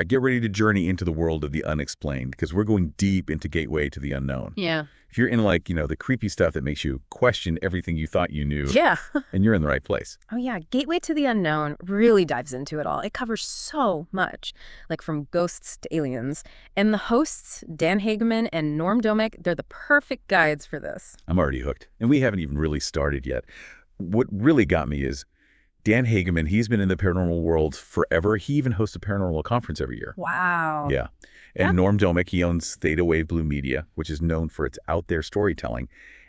right, get ready to journey into the world of the unexplained, because we're going deep into Gateway to the Unknown. Yeah. If you're in, like, the creepy stuff that makes you question everything you thought you knew, Yeah. and you're in the right place. Oh, yeah. Gateway to the Unknown really dives into it all. It covers so much, like from ghosts to aliens. And the hosts, Dan Hageman and Norm Domek, they're the perfect guides for this. I'm already hooked. And we haven't even really started yet. What really got me is Dan Hageman. He's been in the paranormal world forever. He even hosts a paranormal conference every year. Wow. Yeah. And Norm Domek, he owns Theta Wave Blue Media, which is known for its out-there storytelling.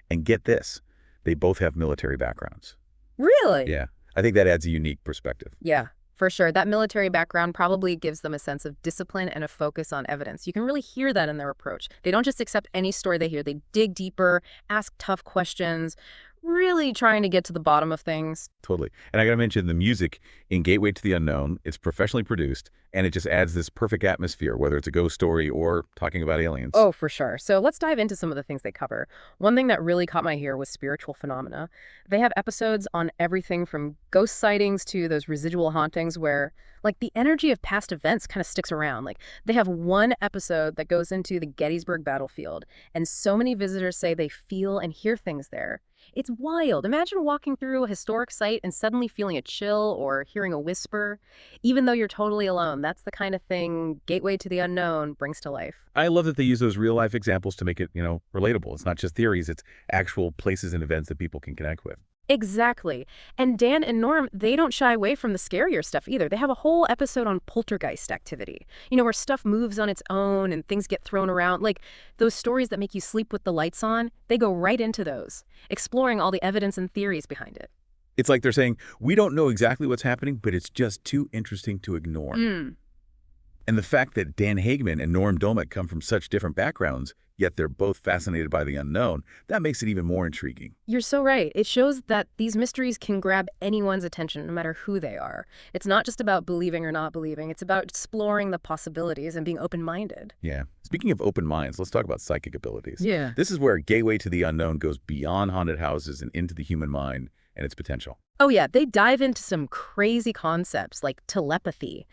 And get this, they both have military backgrounds. Really? Yeah. I think that adds a unique perspective. Yeah, for sure. That military background probably gives them a sense of discipline and a focus on evidence. You can really hear that in their approach. They don't just accept any story they hear. They dig deeper, ask tough questions, really trying to get to the bottom of things. Totally. And I got to mention the music in Gateway to the Unknown. It's professionally produced, and it just adds this perfect atmosphere, whether it's a ghost story or talking about aliens. Oh, for sure. So let's dive into some of the things they cover. One thing that really caught my ear was spiritual phenomena. They have episodes on everything from ghost sightings to those residual hauntings where, like, the energy of past events kind of sticks around. Like, they have one episode that goes into the Gettysburg battlefield, and so many visitors say they feel and hear things there. It's wild. Imagine walking through a historic site and suddenly feeling a chill or hearing a whisper, even though you're totally alone. That's the kind of thing Gateway to the Unknown brings to life. I love that they use those real-life examples to make it, relatable. It's not just theories. It's actual places and events that people can connect with. Exactly. And Dan and Norm, they don't shy away from the scarier stuff either. They have a whole episode on poltergeist activity, where stuff moves on its own and things get thrown around. Like those stories that make you sleep with the lights on, they go right into those, exploring all the evidence and theories behind it. It's like they're saying, we don't know exactly what's happening, but it's just too interesting to ignore. And the fact that Dan Hageman and Norm Domek come from such different backgrounds, yet they're both fascinated by the unknown, that makes it even more intriguing. You're so right. It shows that these mysteries can grab anyone's attention, no matter who they are. It's not just about believing or not believing. It's about exploring the possibilities and being open-minded. Yeah. Speaking of open minds, let's talk about psychic abilities. Yeah. This is where Gateway to the Unknown goes beyond haunted houses and into the human mind and its potential. Oh, yeah. They dive into some crazy concepts like telepathy,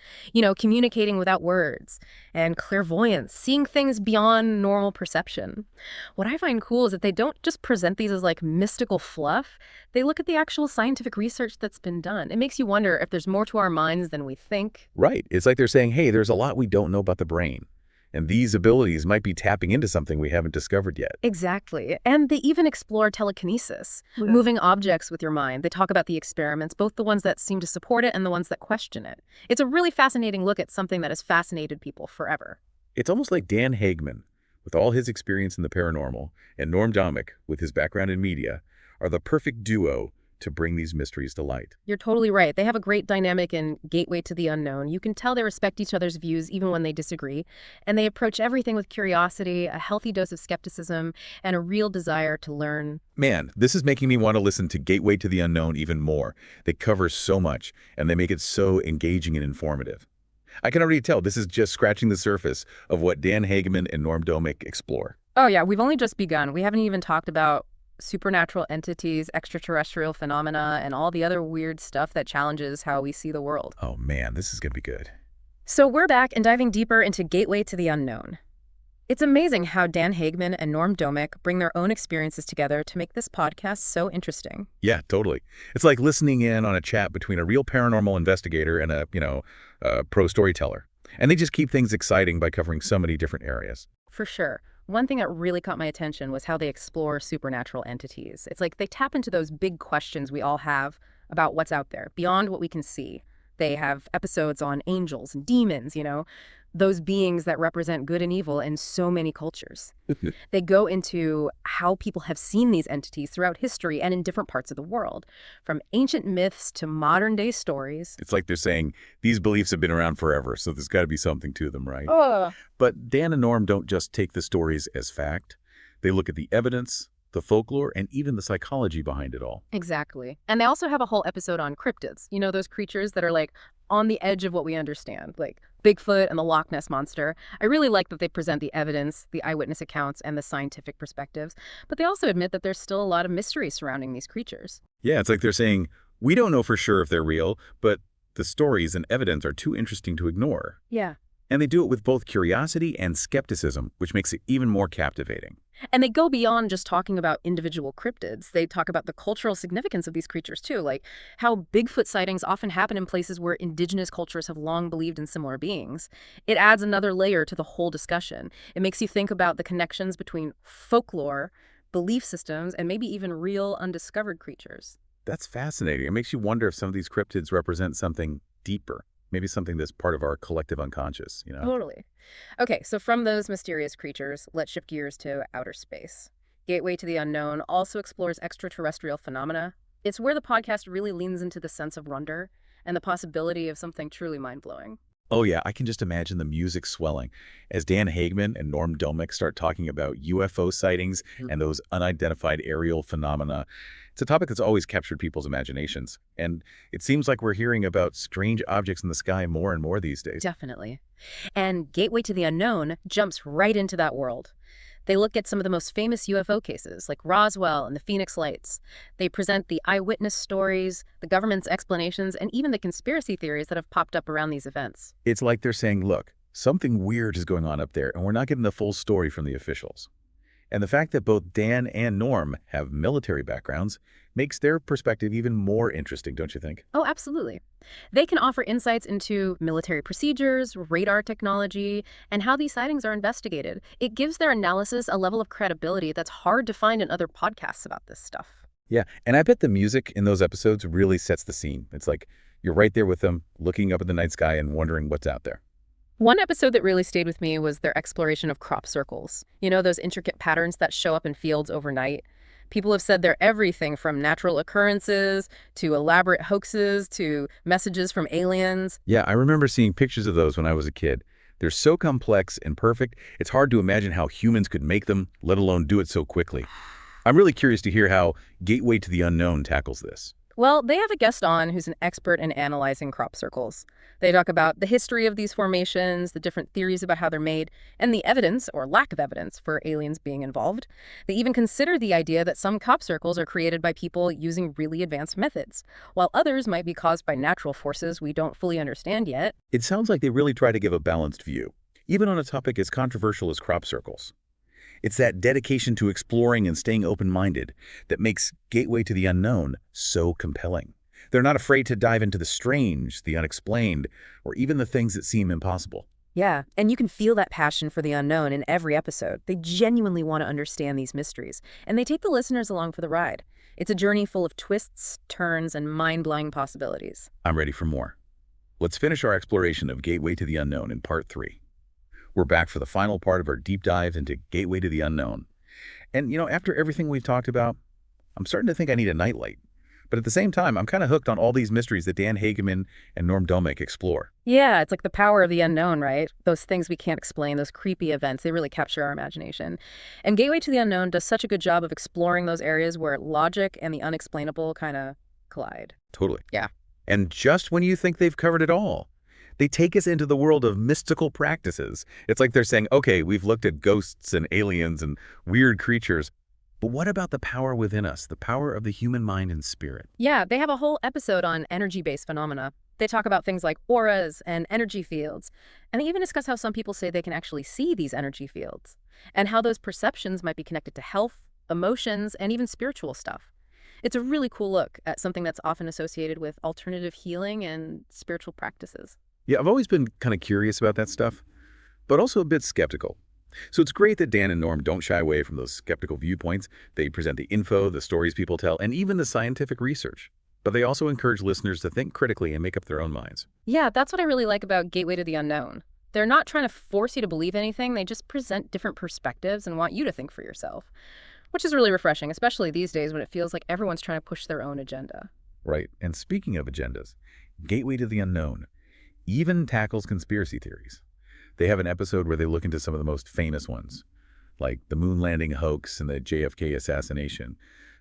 communicating without words, and clairvoyance, seeing things beyond normal perception. What I find cool is that they don't just present these as like mystical fluff. They look at the actual scientific research that's been done. It makes you wonder if there's more to our minds than we think. Right. It's like they're saying, hey, there's a lot we don't know about the brain. And these abilities might be tapping into something we haven't discovered yet. Exactly. And they even explore telekinesis, moving objects with your mind. They talk about the experiments, both the ones that seem to support it and the ones that question it. It's a really fascinating look at something that has fascinated people forever. It's almost like Dan Hageman, with all his experience in the paranormal, and Norm Domek, with his background in media, are the perfect duo to bring these mysteries to light. You're totally right. They have a great dynamic in Gateway to the Unknown. You can tell they respect each other's views even when they disagree, and they approach everything with curiosity, a healthy dose of skepticism, and a real desire to learn. Man, this is making me want to listen to Gateway to the Unknown even more. They cover so much, and they make it so engaging and informative. I can already tell this is just scratching the surface of what Dan Hageman and Norm Domek explore. Oh yeah, we've only just begun. We haven't even talked about supernatural entities, extraterrestrial phenomena, and all the other weird stuff that challenges how we see the world. Oh man, this is going to be good. So we're back and diving deeper into Gateway to the Unknown. It's amazing how Dan Hageman and Norm Domek bring their own experiences together to make this podcast so interesting. Yeah, totally. It's like listening in on a chat between a real paranormal investigator and a pro storyteller. And they just keep things exciting by covering so many different areas. For sure. One thing that really caught my attention was how they explore supernatural entities. It's like they tap into those big questions we all have about what's out there, beyond what we can see. They have episodes on angels and demons, those beings that represent good and evil in so many cultures. They go into how people have seen these entities throughout history and in different parts of the world, from ancient myths to modern-day stories. It's like they're saying, these beliefs have been around forever, so there's got to be something to them, right? Oh. But Dan and Norm don't just take the stories as fact. They look at the evidence, the folklore, and even the psychology behind it all. Exactly. And they also have a whole episode on cryptids, those creatures that are like on the edge of what we understand, like Bigfoot and the Loch Ness Monster. I really like that they present the evidence, the eyewitness accounts, and the scientific perspectives, but they also admit that there's still a lot of mystery surrounding these creatures. Yeah, it's like they're saying, we don't know for sure if they're real, but the stories and evidence are too interesting to ignore. Yeah. And they do it with both curiosity and skepticism, which makes it even more captivating. And they go beyond just talking about individual cryptids. They talk about the cultural significance of these creatures, too, like how Bigfoot sightings often happen in places where indigenous cultures have long believed in similar beings. It adds another layer to the whole discussion. It makes you think about the connections between folklore, belief systems, and maybe even real undiscovered creatures. That's fascinating. It makes you wonder if some of these cryptids represent something deeper, maybe something that's part of our collective unconscious. Totally. Okay, so from those mysterious creatures, let's shift gears to outer space. Gateway to the Unknown also explores extraterrestrial phenomena. It's where the podcast really leans into the sense of wonder and the possibility of something truly mind-blowing. Oh yeah, I can just imagine the music swelling as Dan Hagman and Norm Domick start talking about UFO sightings and those unidentified aerial phenomena. It's a topic that's always captured people's imaginations, and it seems like we're hearing about strange objects in the sky more and more these days. Definitely. And Gateway to the Unknown jumps right into that world. They look at some of the most famous UFO cases, like Roswell and the Phoenix Lights. They present the eyewitness stories, the government's explanations, and even the conspiracy theories that have popped up around these events. It's like they're saying, look, something weird is going on up there, and we're not getting the full story from the officials. And the fact that both Dan and Norm have military backgrounds makes their perspective even more interesting, don't you think? Oh, absolutely. They can offer insights into military procedures, radar technology, and how these sightings are investigated. It gives their analysis a level of credibility that's hard to find in other podcasts about this stuff. Yeah, and I bet the music in those episodes really sets the scene. It's like you're right there with them, looking up at the night sky and wondering what's out there. One episode that really stayed with me was their exploration of crop circles. You know, those intricate patterns that show up in fields overnight? People have said they're everything from natural occurrences to elaborate hoaxes to messages from aliens. Yeah, I remember seeing pictures of those when I was a kid. They're so complex and perfect, it's hard to imagine how humans could make them, let alone do it so quickly. I'm really curious to hear how Gateway to the Unknown tackles this. Well, they have a guest on who's an expert in analyzing crop circles. They talk about the history of these formations, the different theories about how they're made, and the evidence, or lack of evidence, for aliens being involved. They even consider the idea that some crop circles are created by people using really advanced methods, while others might be caused by natural forces we don't fully understand yet. It sounds like they really try to give a balanced view, even on a topic as controversial as crop circles. It's that dedication to exploring and staying open-minded that makes Gateway to the Unknown so compelling. They're not afraid to dive into the strange, the unexplained, or even the things that seem impossible. Yeah, and you can feel that passion for the unknown in every episode. They genuinely want to understand these mysteries, and they take the listeners along for the ride. It's a journey full of twists, turns, and mind-blowing possibilities. I'm ready for more. Let's finish our exploration of Gateway to the Unknown in part 3. We're back for the final part of our deep dive into Gateway to the Unknown. And, after everything we've talked about, I'm starting to think I need a nightlight. But at the same time, I'm kind of hooked on all these mysteries that Dan Hageman and Norm Domick explore. Yeah, it's like the power of the unknown, right? Those things we can't explain, those creepy events, they really capture our imagination. And Gateway to the Unknown does such a good job of exploring those areas where logic and the unexplainable kind of collide. Totally. Yeah. And just when you think they've covered it all, they take us into the world of mystical practices. It's like they're saying, okay, we've looked at ghosts and aliens and weird creatures, but what about the power within us, the power of the human mind and spirit? Yeah, they have a whole episode on energy-based phenomena. They talk about things like auras and energy fields, and they even discuss how some people say they can actually see these energy fields, and how those perceptions might be connected to health, emotions, and even spiritual stuff. It's a really cool look at something that's often associated with alternative healing and spiritual practices. Yeah, I've always been kind of curious about that stuff, but also a bit skeptical. So it's great that Dan and Norm don't shy away from those skeptical viewpoints. They present the info, the stories people tell, and even the scientific research. But they also encourage listeners to think critically and make up their own minds. Yeah, that's what I really like about Gateway to the Unknown. They're not trying to force you to believe anything. They just present different perspectives and want you to think for yourself, which is really refreshing, especially these days when it feels like everyone's trying to push their own agenda. Right. And speaking of agendas, Gateway to the Unknown even tackles conspiracy theories. They have an episode where they look into some of the most famous ones, like the moon landing hoax and the JFK assassination.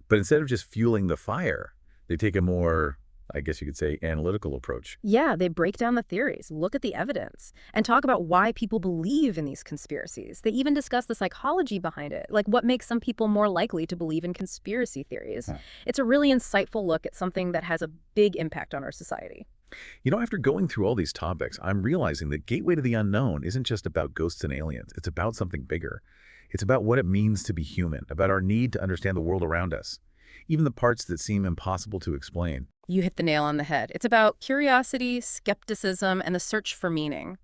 But instead of just fueling the fire, they take a more, I guess you could say, analytical approach. Yeah, they break down the theories, look at the evidence, and talk about why people believe in these conspiracies. They even discuss the psychology behind it, like what makes some people more likely to believe in conspiracy theories. It's a really insightful look at something that has a big impact on our society. After going through all these topics, I'm realizing that Gateway to the Unknown isn't just about ghosts and aliens. It's about something bigger. It's about what it means to be human, about our need to understand the world around us, even the parts that seem impossible to explain. You hit the nail on the head. It's about curiosity, skepticism, and the search for meaning.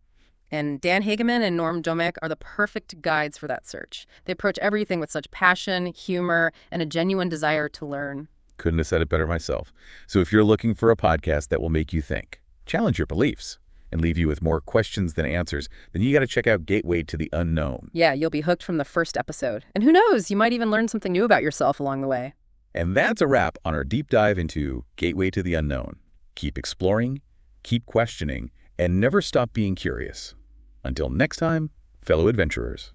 And Dan Hageman and Norm Domek are the perfect guides for that search. They approach everything with such passion, humor, and a genuine desire to learn. Couldn't have said it better myself. So if you're looking for a podcast that will make you think, challenge your beliefs, and leave you with more questions than answers, then you got to check out Gateway to the Unknown. Yeah, you'll be hooked from the first episode. And who knows, you might even learn something new about yourself along the way. And that's a wrap on our deep dive into Gateway to the Unknown. Keep exploring, keep questioning, and never stop being curious. Until next time, fellow adventurers.